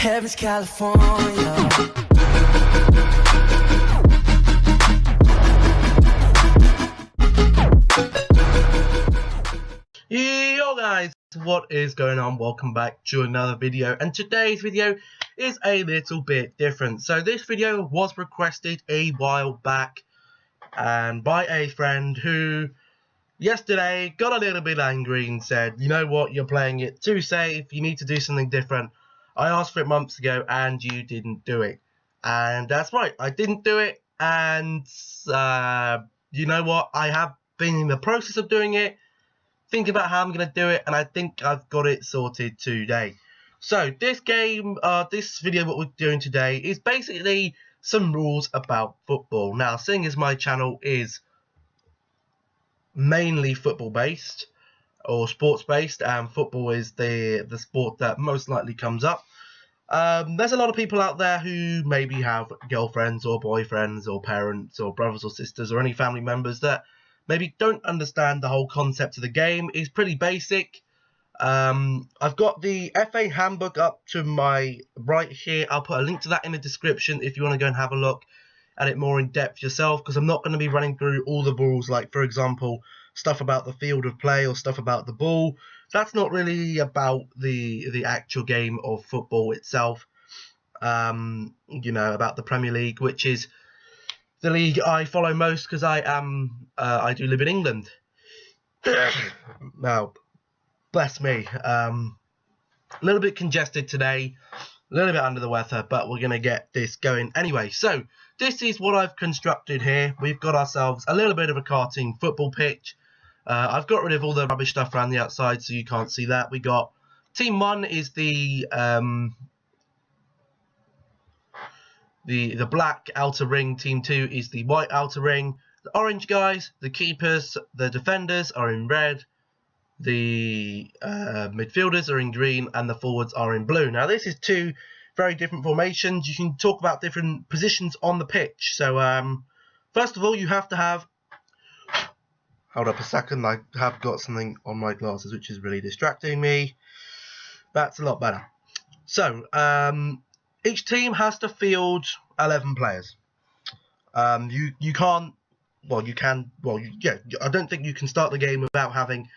Heaven's California. Yo guys, what is going on? Welcome back to another video, and today's video is a little bit different. So this video was requested a while back and by a friend who yesterday got a little bit angry and said, you know what, you're playing it too safe, you need to do something different. I asked for it months ago and you didn't do it. And that's right, I didn't do it, and you know what, I have been in the process of doing it, think about how I'm going to do it, and I think I've got it sorted today. So this game, this video, what we're doing today is basically some rules about football. Now, seeing as my channel is mainly football based or sports based, and football is the sport that most likely comes up, there's a lot of people out there who maybe have girlfriends or boyfriends or parents or brothers or sisters or any family members that maybe don't understand the whole concept of the game. Is pretty basic. I've got the FA handbook up to my right here. I'll put a link to that in the description if you want to go and have a look at it more in depth yourself, because I'm not going to be running through all the rules, like for example stuff about the field of play or stuff about the ball. That's not really about the actual game of football itself. You know, about the Premier League, which is the league I follow most because I do live in England. Now, bless me, a little bit congested today, a little bit under the weather, but we're going to get this going anyway. So this is what I've constructed here. We've got ourselves a little bit of a cartoon football pitch. I've got rid of all the rubbish stuff around the outside so you can't see that. We got team 1 is the black outer ring, team 2 is the white outer ring. The orange guys, the keepers, the defenders are in red, the midfielders are in green, and the forwards are in blue. Now this is two very different formations. You can talk about different positions on the pitch. So first of all, you have to have, hold up a second, I have got something on my glasses which is really distracting me. That's a lot better. So each team has to field 11 players. You can't, well, you can, well, yeah, I don't think you can start the game without having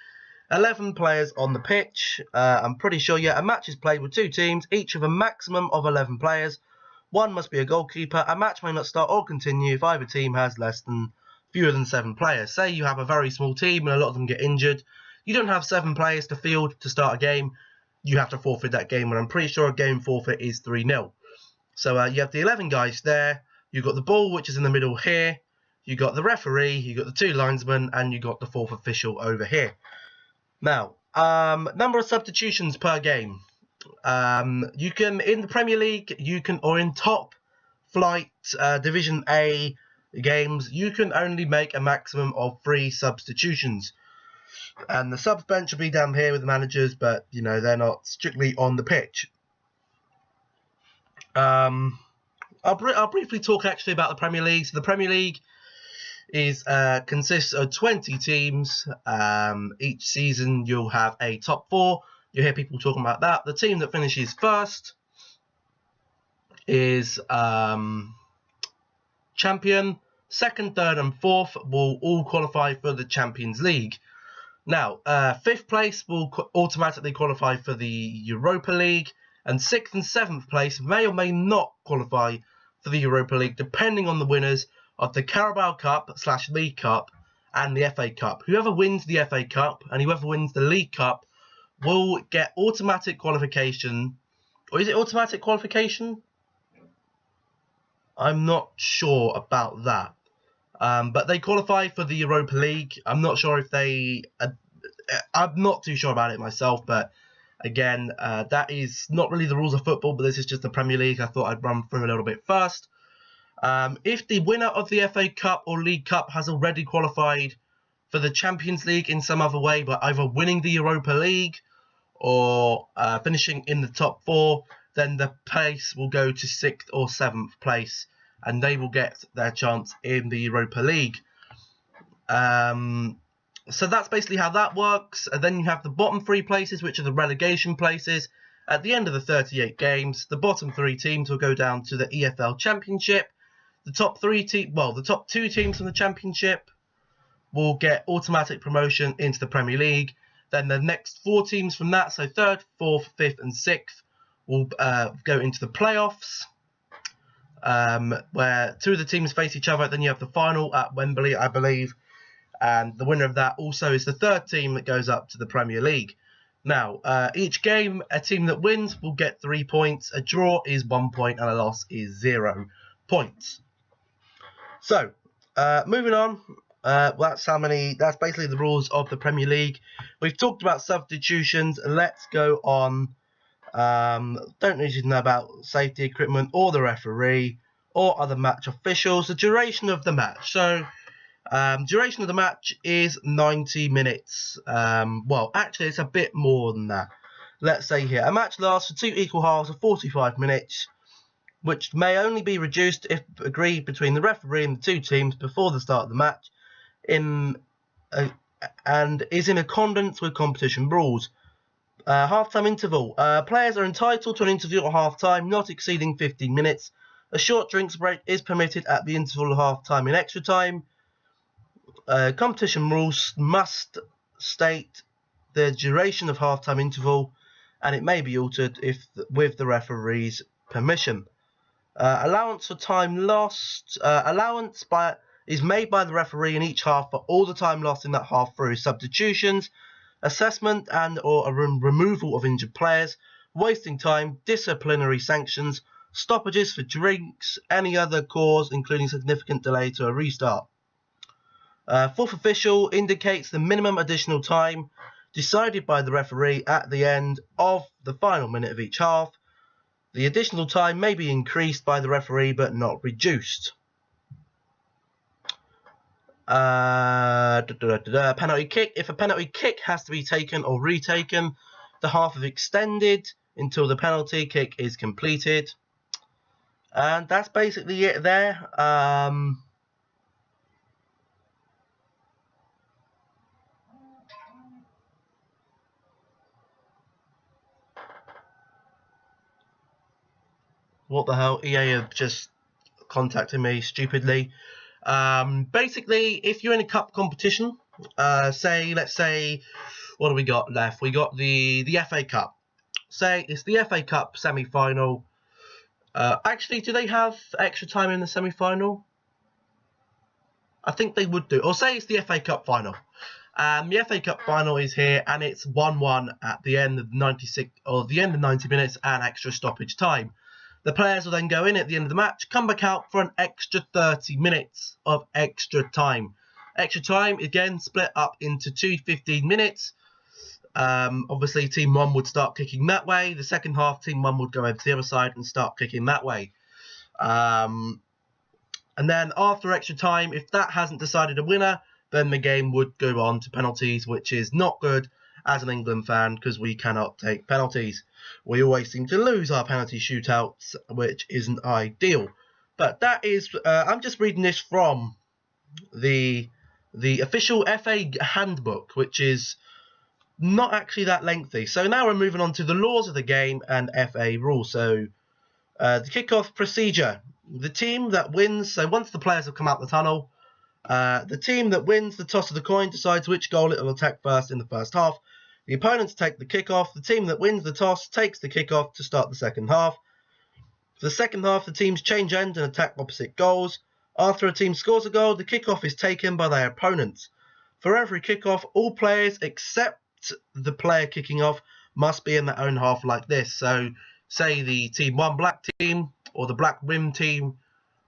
11 players on the pitch. I'm pretty sure, yeah, a match is played with 2 teams, each of a maximum of 11 players. One must be a goalkeeper. A match may not start or continue if either team has fewer than 7 players. Say you have a very small team and a lot of them get injured. You don't have 7 players to field to start a game. You have to forfeit that game, and I'm pretty sure a game forfeit is 3-0. So you have the 11 guys there. You've got the ball, which is in the middle here. You got the referee. You got the 2 linesmen, and you got the 4th official over here. Now, number of substitutions per game. You can, in the Premier League, you can, or in top flight Division A games, you can only make a maximum of 3 substitutions. And the subs bench will be down here with the managers, but you know, they're not strictly on the pitch. I'll briefly talk actually about the Premier League. So the Premier League is consists of 20 teams. Each season you'll have a top 4. You'll hear people talking about that. The team that finishes first is champion. Second, third, and fourth will all qualify for the Champions League. Now, 5th place will automatically qualify for the Europa League, and 6th and 7th place may or may not qualify for the Europa League, depending on the winners of the Carabao Cup / League Cup and the FA Cup. Whoever wins the FA Cup and whoever wins the League Cup will get automatic qualification. Or is it automatic qualification? I'm not sure about that. But they qualify for the Europa League. I'm not sure if they... I'm not too sure about it myself, but again, that is not really the rules of football, but this is just the Premier League. I thought I'd run through a little bit first. If the winner of the FA Cup or League Cup has already qualified for the Champions League in some other way, by either winning the Europa League or finishing in the top 4, then the place will go to 6th or 7th place, and they will get their chance in the Europa League. So that's basically how that works. And then you have the bottom 3 places, which are the relegation places, At the end of the 38 games, the bottom 3 teams will go down to the EFL Championship. The top 2 teams from the Championship will get automatic promotion into the Premier League. Then the next 4 teams from that, so 3rd, 4th, 5th and 6th, will go into the playoffs, where 2 of the teams face each other. Then you have the final at Wembley, I believe, and the winner of that also is the 3rd team that goes up to the Premier League. Now, each game, a team that wins will get 3 points, a draw is 1 point, and a loss is 0 points. So, moving on, that's basically the rules of the Premier League. We've talked about substitutions. Let's go on. Don't need to know about safety equipment or the referee or other match officials. The duration of the match. So, duration of the match is 90 minutes. Well, actually, it's a bit more than that. Let's say here, a match lasts for 2 equal halves of 45 minutes, which may only be reduced if agreed between the referee and the 2 teams before the start of the match, and is in accordance with competition rules. Half-time interval. Players are entitled to an interval at half-time, not exceeding 15 minutes. A short drinks break is permitted at the interval of half-time and extra time. Competition rules must state the duration of half-time interval, and it may be altered with the referee's permission. Allowance for time lost. Allowance is made by the referee in each half for all the time lost in that half through substitutions, assessment and or a removal of injured players, wasting time, disciplinary sanctions, stoppages for drinks, any other cause including significant delay to a restart. 4th official indicates the minimum additional time decided by the referee at the end of the final minute of each half. The additional time may be increased by the referee but not reduced. Penalty kick. If a penalty kick has to be taken or retaken, the half is extended until the penalty kick is completed. And that's basically it there. What the hell? EA have just contacted me stupidly. Basically, if you're in a cup competition, let's say, what do we got left? We got the FA Cup. Say it's the FA Cup semi-final. Actually, do they have extra time in the semi-final? I think they would do. Or say it's the FA Cup final. The FA Cup final is here, and it's 1-1 at the end of 96 or the end of 90 minutes and extra stoppage time. The players will then go in at the end of the match, come back out for an extra 30 minutes of extra time. Extra time, again, split up into 2 15 minutes. Obviously, Team 1 would start kicking that way. The second half, Team 1 would go over to the other side and start kicking that way. And then after extra time, if that hasn't decided a winner, then the game would go on to penalties, which is not good as an England fan because we cannot take penalties. We always seem to lose our penalty shootouts, which isn't ideal. But that is, I'm just reading this from the official FA handbook, which is not actually that lengthy. So now we're moving on to the laws of the game and FA rules. So the kickoff procedure. The team that wins, so once the players have come out the tunnel, the team that wins the toss of the coin decides which goal it will attack first in the first half. The opponents take the kickoff. The team that wins the toss takes the kickoff to start the second half. For the second half, the teams change end and attack opposite goals. After a team scores a goal, the kickoff is taken by their opponents. For every kickoff, all players except the player kicking off must be in their own half like this. So, say the Team 1 black team or the black rim team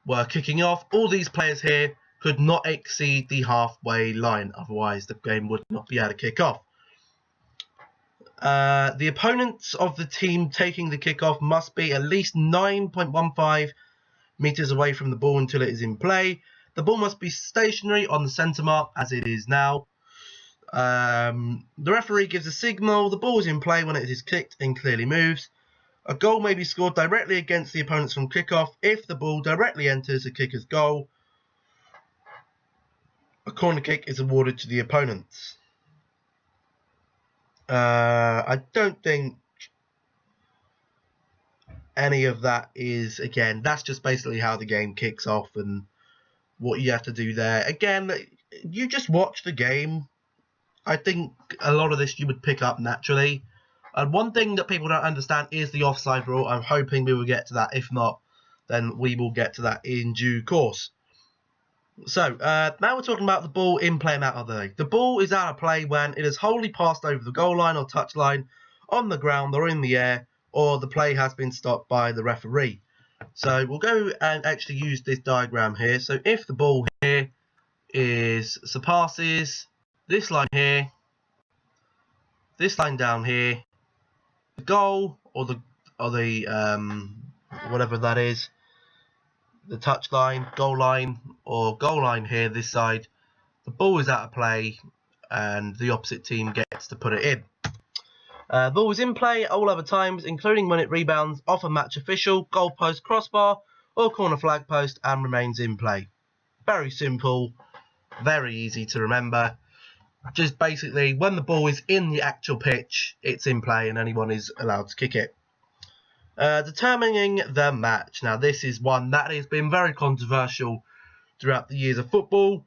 were kicking off. All these players here could not exceed the halfway line. Otherwise, the game would not be able to kick off. The opponents of the team taking the kickoff must be at least 9.15 meters away from the ball until it is in play. The ball must be stationary on the centre mark as it is now. The referee gives a signal. The ball is in play when it is kicked and clearly moves. A goal may be scored directly against the opponents from kickoff if the ball directly enters the kicker's goal. A corner kick is awarded to the opponents. I don't think any of that is, again, that's just basically how the game kicks off and what you have to do there. Again, you just watch the game. I think a lot of this you would pick up naturally. And one thing that people don't understand is the offside rule. I'm hoping we will get to that. If not, then we will get to that in due course. So, now we're talking about the ball in play and out of the way. The ball is out of play when it is wholly passed over the goal line or touch line, on the ground or in the air, or the play has been stopped by the referee. So we'll go and actually use this diagram here. So if the ball here surpasses this line here, this line down here, the goal or the whatever that is, the touch line, goal line, or goal line here, this side, the ball is out of play and the opposite team gets to put it in. Ball is in play at all other times, including when it rebounds off a match official, goalpost, crossbar, or corner flag post and remains in play. Very simple, very easy to remember. Just basically, when the ball is in the actual pitch, it's in play and anyone is allowed to kick it. Determining the match. Now, this is one that has been very controversial throughout the years of football,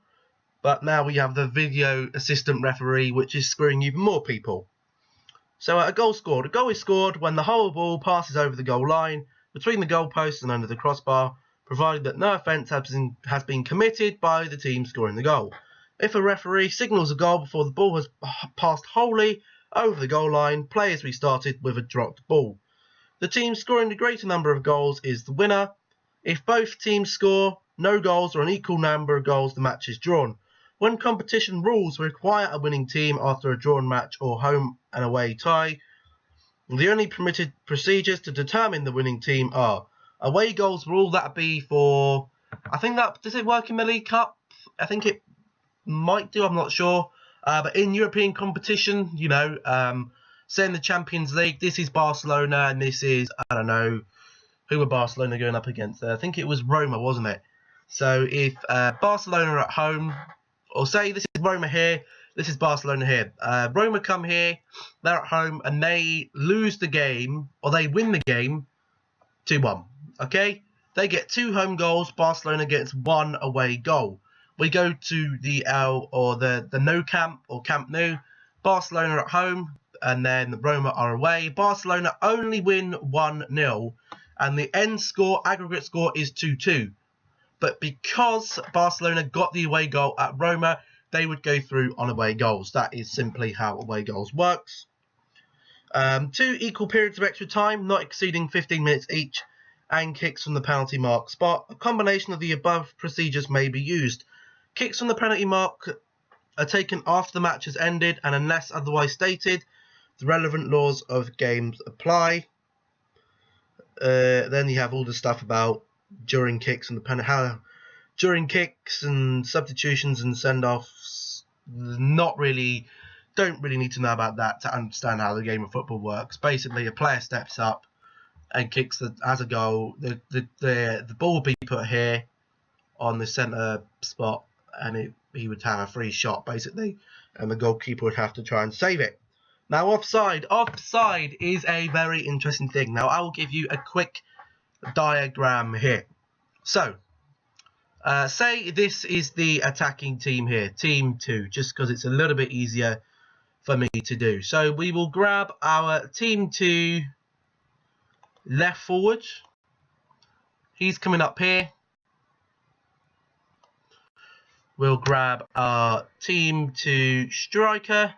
but now we have the video assistant referee, which is screwing even more people. So, a goal scored. A goal is scored when the whole ball passes over the goal line, between the goalpost and under the crossbar, provided that no offence has been committed by the team scoring the goal. If a referee signals a goal before the ball has passed wholly over the goal line, play is restarted with a dropped ball. The team scoring the greater number of goals is the winner. If both teams score no goals or an equal number of goals, the match is drawn. When competition rules require a winning team after a drawn match or home and away tie, the only permitted procedures to determine the winning team are away goals rule. That would be for, I think that, does it work in the League Cup? I think it might do, I'm not sure. But in European competition, you know, say in the Champions League, this is Barcelona and this is, I don't know, who were Barcelona going up against? I think it was Roma, wasn't it? So if Barcelona are at home, or say this is Roma here, this is Barcelona here. Roma come here, they're at home, and they lose the game, or they win the game 2-1. Okay? They get 2 home goals, Barcelona gets 1 away goal. We go to the the Nou Camp, or Camp Nou. Barcelona at home, and then Roma are away. Barcelona only win 1-0, and the end score, aggregate score, is 2-2. But because Barcelona got the away goal at Roma, they would go through on away goals. That is simply how away goals works. 2 equal periods of extra time, not exceeding 15 minutes each, and kicks from the penalty mark spot. A combination of the above procedures may be used. Kicks from the penalty mark are taken after the match has ended, and unless otherwise stated, the relevant laws of games apply. Then you have all the stuff about during kicks and the penalty, during kicks and substitutions and send-offs. Don't really need to know about that to understand how the game of football works. Basically, a player steps up and kicks as a goal. The ball will be put here on the centre spot, and he would have a free shot basically, and the goalkeeper would have to try and save it. Now, offside is a very interesting thing. Now, I will give you a quick diagram here. So, say this is the attacking team here, team 2, just because it's a little bit easier for me to do. So we will grab our team 2 left forward. He's coming up here. We'll grab our team 2 striker.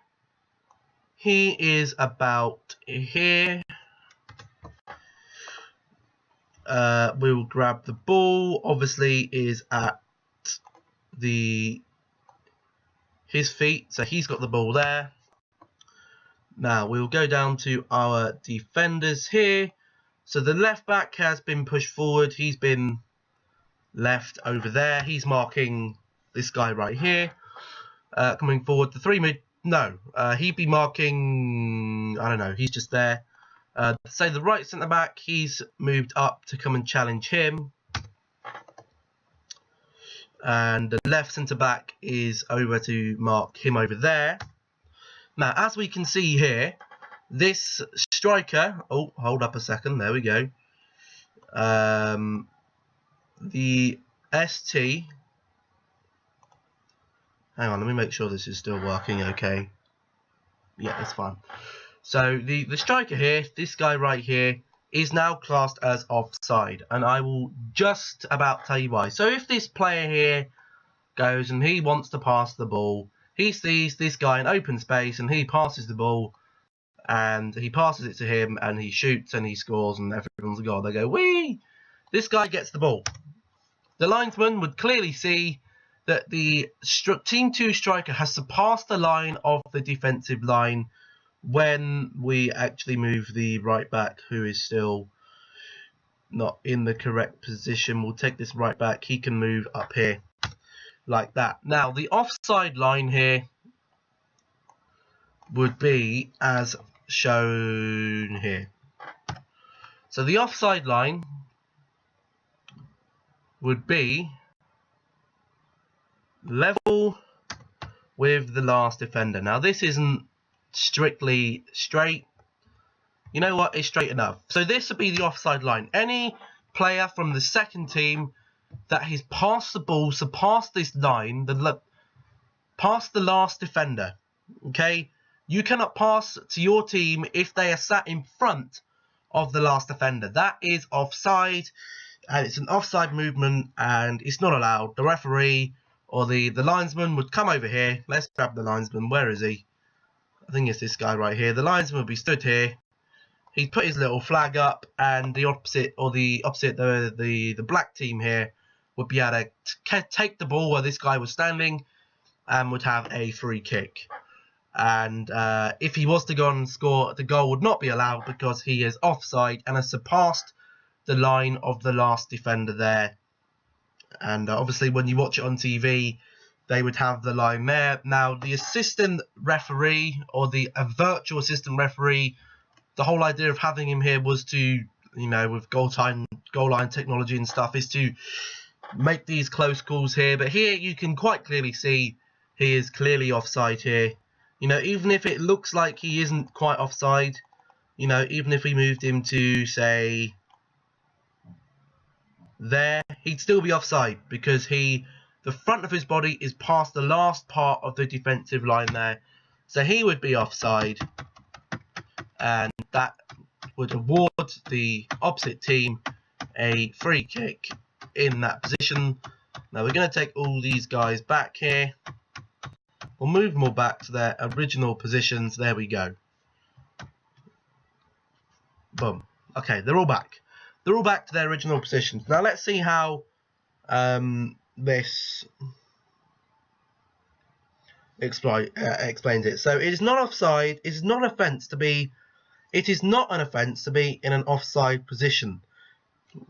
He is about here. We will grab the ball. Obviously, is at his feet, so he's got the ball there. Now we'll go down to our defenders here. So the left back has been pushed forward. He's been left over there. He's marking this guy right here. Coming forward, the 3 mid. No, he'd be marking. I don't know. He's just there. Say the right centre back, he's moved up to come and challenge him, and the left centre back is over to mark him over there. Now, as we can see here, this striker, oh, hold up a second, there we go. The ST. Hang on, let me make sure this is still working okay. Yeah, it's fine. So the striker here, this guy right here, is now classed as offside, and I will just about tell you why. So if this player here goes and he wants to pass the ball, he sees this guy in open space and he passes the ball, and he passes it to him and he shoots and he scores and everyone's a goal. They go, whee! This guy gets the ball. The linesman would clearly see that the Team 2 striker has surpassed the line of the defensive line when we actually move the right back, who is still not in the correct position. We'll take this right back. He can move up here like that. Now, the offside line here would be as shown here. So the offside line would be level with the last defender. Now, this isn't strictly straight. You know what? It's straight enough. So this would be the offside line. Any player from the second team that has passed the ball, surpassed this line, past the last defender. Okay? You cannot pass to your team if they are sat in front of the last defender. That is offside, and it's an offside movement, and it's not allowed. The referee or the linesman would come over here. Let's grab the linesman. Where is he? I think it's this guy right here. The linesman would be stood here. He'd put his little flag up, and the black team here would be able to take the ball where this guy was standing and would have a free kick. And if he was to go on and score, the goal would not be allowed because he is offside and has surpassed the line of the last defender there. And obviously when you watch it on TV, they would have the line there. Now, the assistant referee or the virtual assistant referee, the whole idea of having him here was to, you know, with goal line technology and stuff, is to make these close calls here. But here you can quite clearly see he is clearly offside here. You know, even if it looks like he isn't quite offside, you know, even if we moved him to, say, there, he'd still be offside because the front of his body is past the last part of the defensive line there. So he would be offside, and that would award the opposite team a free kick in that position. Now we're going to take all these guys back here. We'll move them all back to their original positions. There we go. Boom. Okay, they're all back. They're all back to their original positions. Now let's see how this explains it. So it is not offside. It is not an offence to be. It is not an offence to be in an offside position.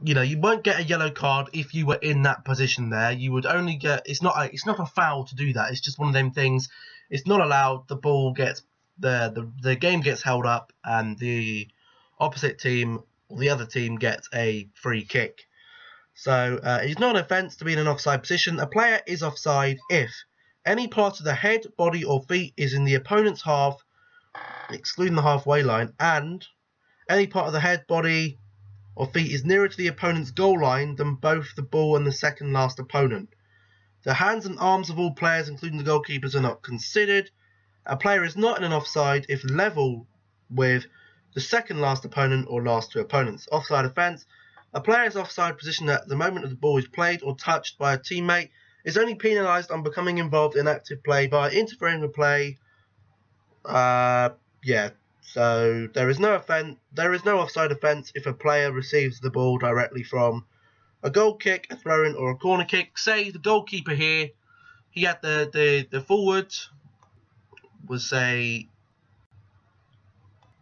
You know, you won't get a yellow card if you were in that position there. You would only get. It's not a foul to do that. It's just one of them things. It's not allowed. The ball gets the game gets held up, and the opposite team or the other team gets a free kick. So it's not an offence to be in an offside position. A player is offside if any part of the head, body, or feet is in the opponent's half, excluding the halfway line, and any part of the head, body, or feet is nearer to the opponent's goal line than both the ball and the second last opponent. The hands and arms of all players, including the goalkeepers, are not considered. A player is not in an offside if level with the second last opponent or last two opponents. Offside offence. A player is offside position at the moment of the ball is played or touched by a teammate is only penalised on becoming involved in active play by interfering with play. Yeah. So there is no offence. There is no offside offence if a player receives the ball directly from a goal kick, a throw-in, or a corner kick. Say the goalkeeper here, he had the forward was, say,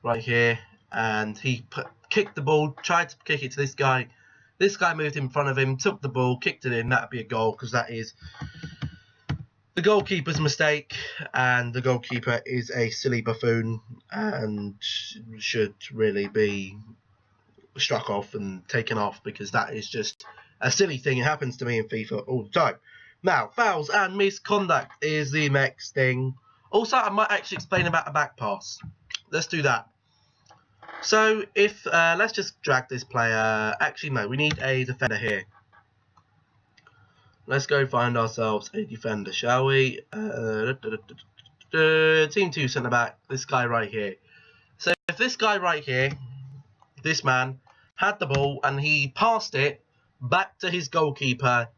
right here, and he kicked the ball, tried to kick it to this guy. This guy moved in front of him, took the ball, kicked it in. That'd be a goal because that is the goalkeeper's mistake, and the goalkeeper is a silly buffoon and should really be struck off and taken off because that is just a silly thing. It happens to me in FIFA all the time. Now, fouls and misconduct is the next thing. Also, I might actually explain about a back pass. Let's do that. So if let's just drag this player. Actually, no, we need a defender here. Let's go find ourselves a defender, shall we? Team 2 centre back. This guy right here. So if this guy right here, this man, had the ball and he passed it back to his goalkeeper,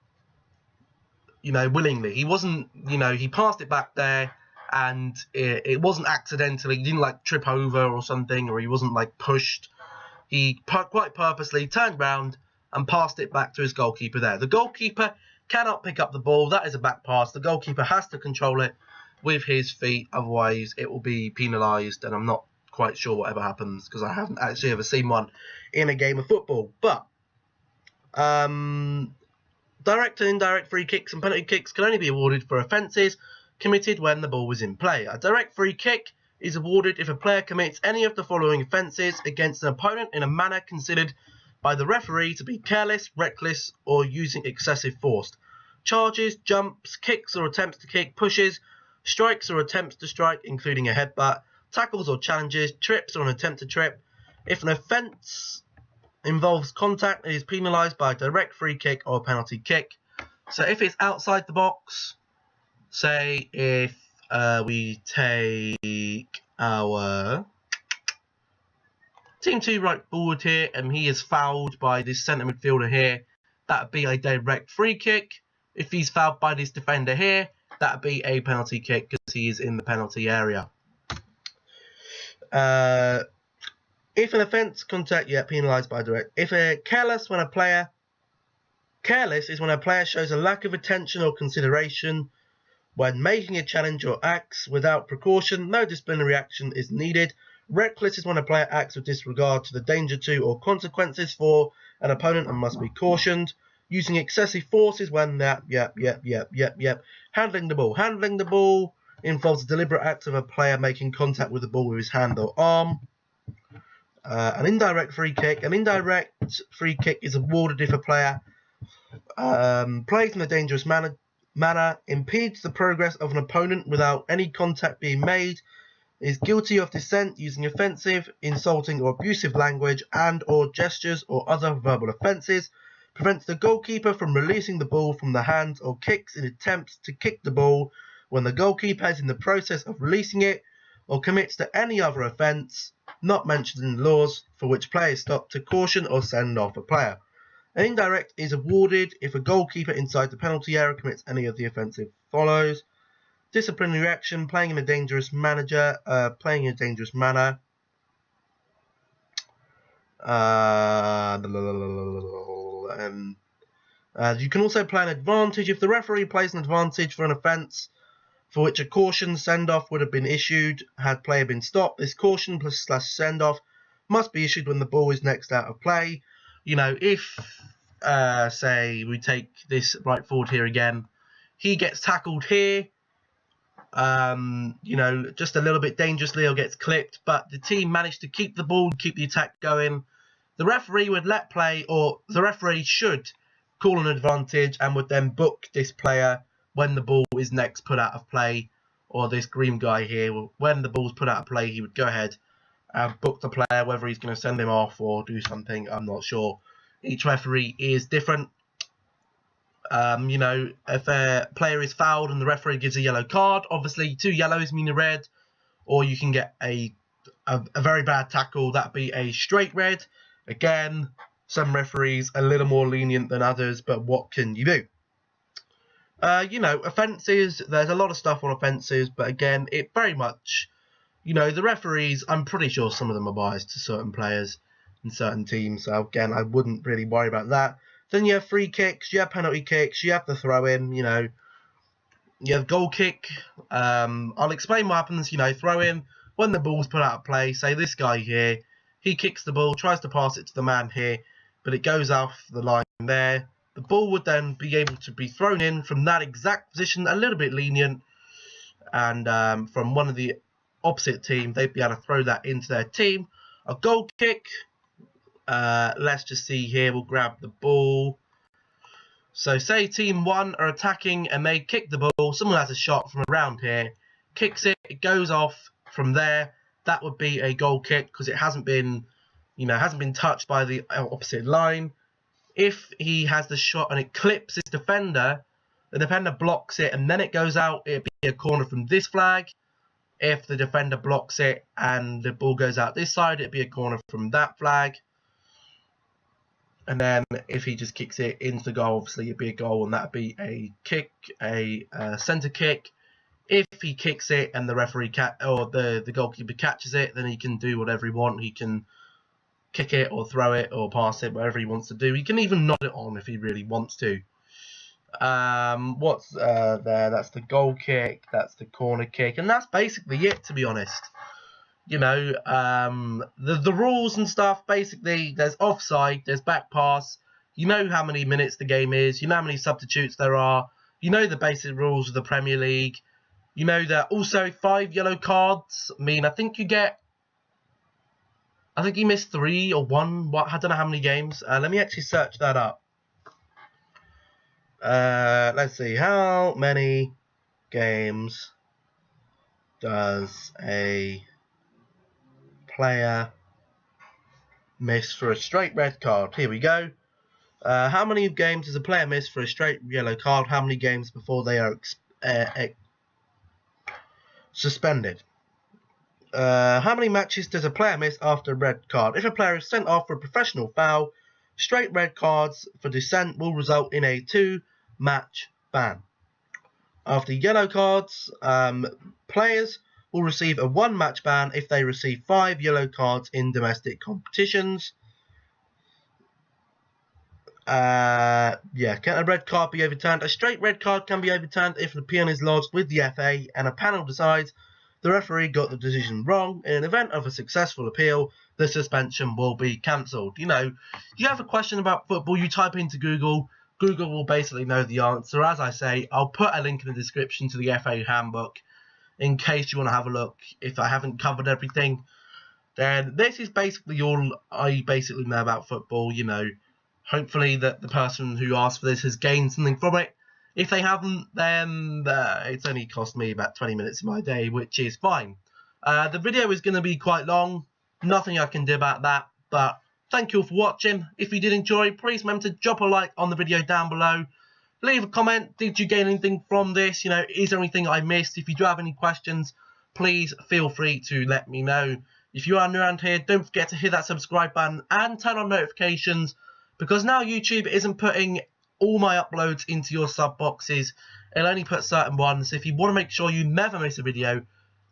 willingly. He wasn't, he passed it back there and it wasn't accidentally. He didn't like trip over or something, or he wasn't like pushed. He quite purposely turned round and passed it back to his goalkeeper there. The goalkeeper cannot pick up the ball. That is a back pass. The goalkeeper has to control it with his feet, otherwise it will be penalised, and I'm not quite sure whatever happens because I haven't actually ever seen one in a game of football. But direct and indirect free kicks and penalty kicks can only be awarded for offences committed when the ball was in play. A direct free kick is awarded if a player commits any of the following offences against an opponent in a manner considered by the referee to be careless, reckless, or using excessive force. Charges, jumps, kicks or attempts to kick, pushes, strikes or attempts to strike, including a headbutt, tackles or challenges, trips or an attempt to trip. If an offence involves contact, it is penalised by a direct free kick or a penalty kick. So if it's outside the box, say if we take our Team 2 right forward here and he is fouled by this centre midfielder here, that would be a direct free kick. If he's fouled by this defender here, that would be a penalty kick because he is in the penalty area. If an offence, contact, penalised by direct. If a careless is when a player shows a lack of attention or consideration when making a challenge or acts without precaution, no disciplinary action is needed. Reckless is when a player acts with disregard to the danger to or consequences for an opponent and must be cautioned. Using excessive force is when handling the ball. Handling the ball involves a deliberate act of a player making contact with the ball with his hand or arm. An indirect free kick. An indirect free kick is awarded if a player plays in a dangerous manner, impedes the progress of an opponent without any contact being made, is guilty of dissent, using offensive, insulting or abusive language and or gestures or other verbal offences, prevents the goalkeeper from releasing the ball from the hands or kicks in attempts to kick the ball when the goalkeeper is in the process of releasing it, or commits to any other offence not mentioned in the laws for which players stop to caution or send off a player. An indirect is awarded if a goalkeeper inside the penalty area commits any of the offensive follows. Disciplinary action, playing in a dangerous manner. You can also play an advantage if the referee plays an advantage for an offence for which a caution send-off would have been issued had player been stopped. This caution / send-off must be issued when the ball is next out of play. If say we take this right forward here again, he gets tackled here, just a little bit dangerously, or gets clipped, but the team managed to keep the ball, keep the attack going. The referee would let play, or the referee should call an advantage and would then book this player when the ball is next put out of play, or this green guy here, when the ball's put out of play, he would go ahead and book the player, whether he's going to send him off or do something, I'm not sure. Each referee is different. If a player is fouled and the referee gives a yellow card, obviously 2 yellows mean a red, or you can get a very bad tackle, that'd be a straight red. Again, some referees a little more lenient than others, but what can you do? Offences, there's a lot of stuff on offences, but again, it very much, the referees, I'm pretty sure some of them are biased to certain players in certain teams, so again, I wouldn't really worry about that. Then you have free kicks, you have penalty kicks, you have the throw-in, you have goal kick. I'll explain what happens, throw-in, when the ball's put out of play. Say this guy here, he kicks the ball, tries to pass it to the man here, but it goes off the line there. The ball would then be able to be thrown in from that exact position, a little bit lenient, and from one of the opposite team, they'd be able to throw that into their team. A goal kick, let's just see here, we'll grab the ball. So say team 1 are attacking and they kick the ball, someone has a shot from around here, kicks it, it goes off from there, that would be a goal kick because it hasn't been you know, hasn't been touched by the opposite line. If he has the shot and it clips his defender, the defender blocks it and then it goes out, it'd be a corner from this flag. If the defender blocks it and the ball goes out this side, it'd be a corner from that flag. And then if he just kicks it into the goal, obviously it'd be a goal, and that'd be a kick, a centre kick. If he kicks it and the referee or the goalkeeper catches it, then he can do whatever he wants. He can kick it or throw it or pass it, whatever he wants to do. He can even nod it on if he really wants to. What's there? That's the goal kick, that's the corner kick, and that's basically it, to be honest. You know, the rules and stuff, basically, there's offside, there's back pass, you know how many minutes the game is, you know how many substitutes there are, you know the basic rules of the Premier League, you know that also 5 yellow cards mean, I think you missed 3 or 1, I don't know how many games, let me actually search that up. Let's see, how many games does a player miss for a straight red card? Here we go. How many games does a player miss for a straight yellow card? How many games before they are suspended? How many matches does a player miss after a red card? If a player is sent off for a professional foul, straight red cards for dissent will result in a 2-match ban. After yellow cards, players will receive a 1-match ban if they receive 5 yellow cards in domestic competitions. Can a red card be overturned? A straight red card can be overturned if an appeal is lodged with the FA and a panel decides the referee got the decision wrong. In an event of a successful appeal, the suspension will be cancelled. You know, you have a question about football, you type into Google, Google will basically know the answer. As I say, I'll put a link in the description to the FA handbook in case you want to have a look. If I haven't covered everything, then this is basically all I basically know about football. You know, hopefully that the person who asked for this has gained something from it. If they haven't, then it's only cost me about 20 minutes of my day, which is fine. The video is going to be quite long. Nothing I can do about that, but thank you all for watching. If you did enjoy, please remember to drop a like on the video down below. Leave a comment. Did you gain anything from this? You know, is there anything I missed? If you do have any questions, please feel free to let me know. If you are new around here, don't forget to hit that subscribe button and turn on notifications, because now YouTube isn't putting all my uploads into your sub boxes. It'll only put certain ones. If you want to make sure you never miss a video,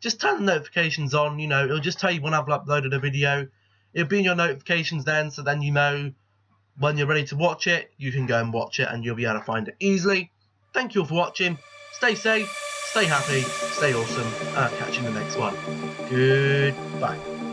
just turn the notifications on. You know, it'll just tell you when I've uploaded a video. It'll be in your notifications then, so then you know when you're ready to watch it, you can go and watch it and you'll be able to find it easily. Thank you all for watching. Stay safe, stay happy, stay awesome, and I'll catch you in the next one. Goodbye.